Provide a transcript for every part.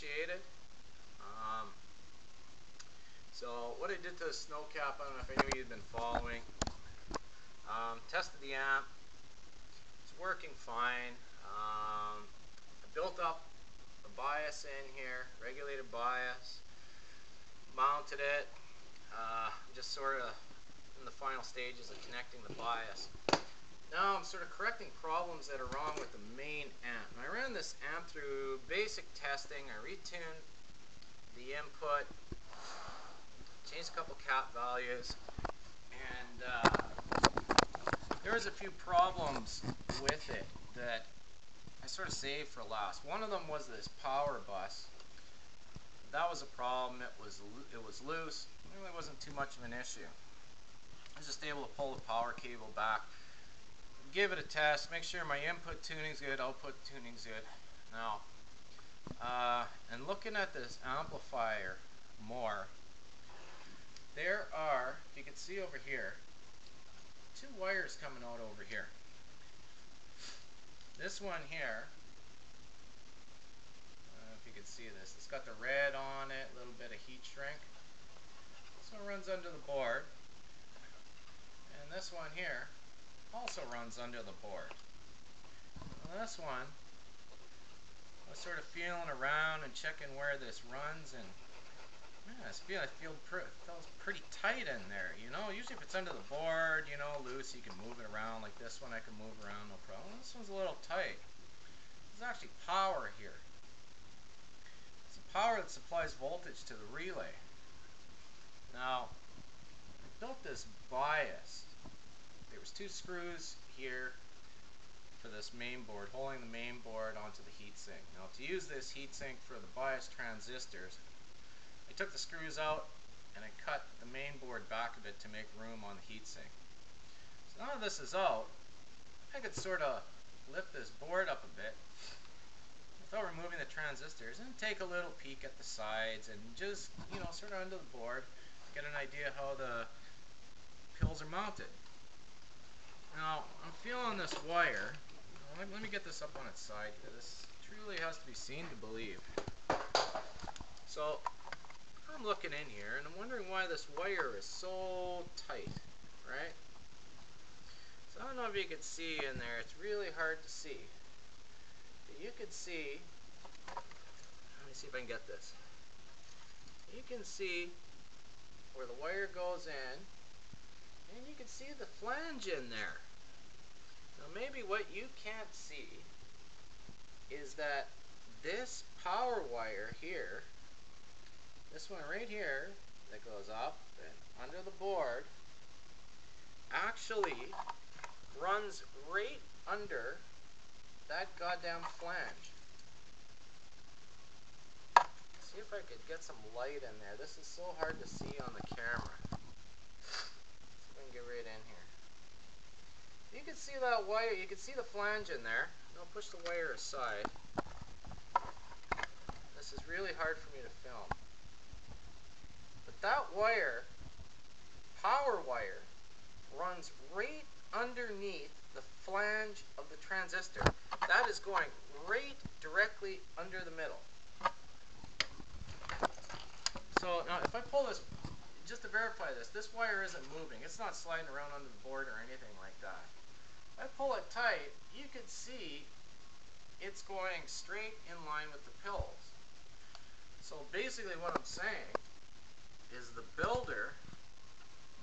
appreciated. So what I did to the snow cap, I don't know if any of you have been following. Tested the amp. It's working fine. I built up a bias in here, regulated bias, mounted it. Just sort of in the final stages of connecting the bias. Now I'm sort of correcting problems that are wrong with the main amp. And I ran this amp through basic testing. I retuned the input, changed a couple cap values, and there was a few problems with it that I sort of saved for last. One of them was this power bus. That was a problem. It was loose. It really wasn't too much of an issue. I was just able to pull the power cable back, give it a test, make sure my input tuning's good, output tuning's good. Now, and looking at this amplifier more, there are, if you can see over here, two wires coming out over here. This one here, if you can see this, it's got the red on it, a little bit of heat shrink. This one runs under the board, and this one here also runs under the board. Now this one, I was sort of feeling around and checking where this runs, and yeah, it feels pretty tight in there. You know, usually if it's under the board, you know, loose, you can move it around. Like this one, I can move around, no problem. This one's a little tight. There's actually power here. It's the power that supplies voltage to the relay. Now, I built this bias. There was two screws here for this main board, holding the main board onto the heatsink. Now, to use this heatsink for the bias transistors, I took the screws out and I cut the main board back a bit to make room on the heatsink. So now that this is out, I could sort of lift this board up a bit without removing the transistors and take a little peek at the sides and just, you know, sort of under the board, get an idea how the pills are mounted. Now, I'm feeling this wire. Let me get this up on its side here. This truly has to be seen to believe. So, I'm looking in here and I'm wondering why this wire is so tight, right? So I don't know if you can see in there. It's really hard to see. But you can see, let me see if I can get this. You can see where the wire goes in, and you can see the flange in there. Now maybe what you can't see is that this power wire here, this one right here that goes up and under the board, actually runs right under that goddamn flange. See if I could get some light in there. This is so hard to see on the camera. See if I can get right in here. You can see that wire, you can see the flange in there. I'll push the wire aside. This is really hard for me to film. But that wire, power wire, runs right underneath the flange of the transistor. That is going right directly under the middle. So now if I pull this, just to verify this wire isn't moving. It's not sliding around under the board or anything like that. If I pull it tight, you can see it's going straight in line with the pills. So basically what I'm saying is the builder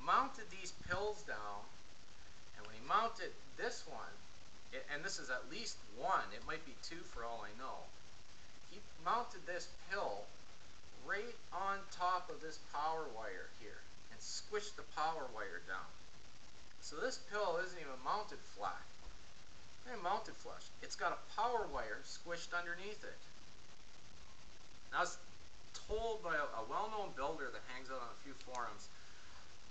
mounted these pills down, and when he mounted this one, and this is at least one, it might be two for all I know, he mounted this pill right on top of this power wire here and squished the power wire down. So this pill isn't even mounted flat. It ain't mounted flush. It's got a power wire squished underneath it. Now, I was told by a well-known builder that hangs out on a few forums,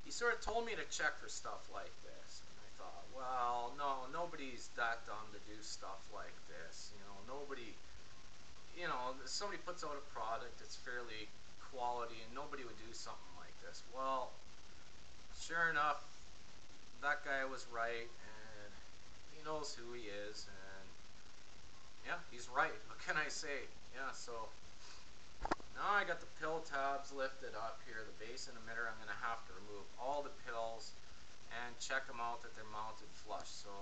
he sort of told me to check for stuff like this. And I thought, well, no, nobody's that dumb to do stuff like this. You know, nobody, you know, somebody puts out a product that's fairly quality and nobody would do something like this. Well, sure enough, that guy was right, and he knows who he is, and yeah, he's right. What can I say? Yeah, so I got the pill tabs lifted up here, the base and emitter, I'm going to have to remove all the pills and check them out that they're mounted flush. So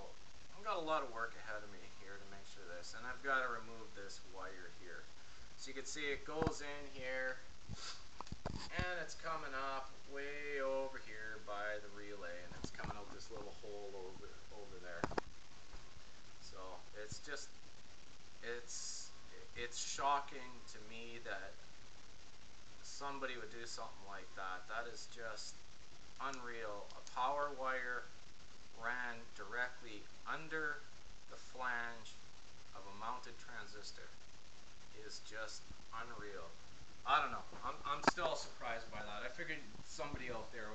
I've got a lot of work ahead of me here to make sure this, and I've got to remove this wire here. So you can see it goes in here and it's coming up way over here by the relay, and it's coming out this little hole over there. So it's just, it's shocking to me that somebody would do something like that. That is just unreal. A power wire ran directly under the flange of a mounted transistor. Is just unreal. I don't know. I'm still surprised by that. I figured somebody out there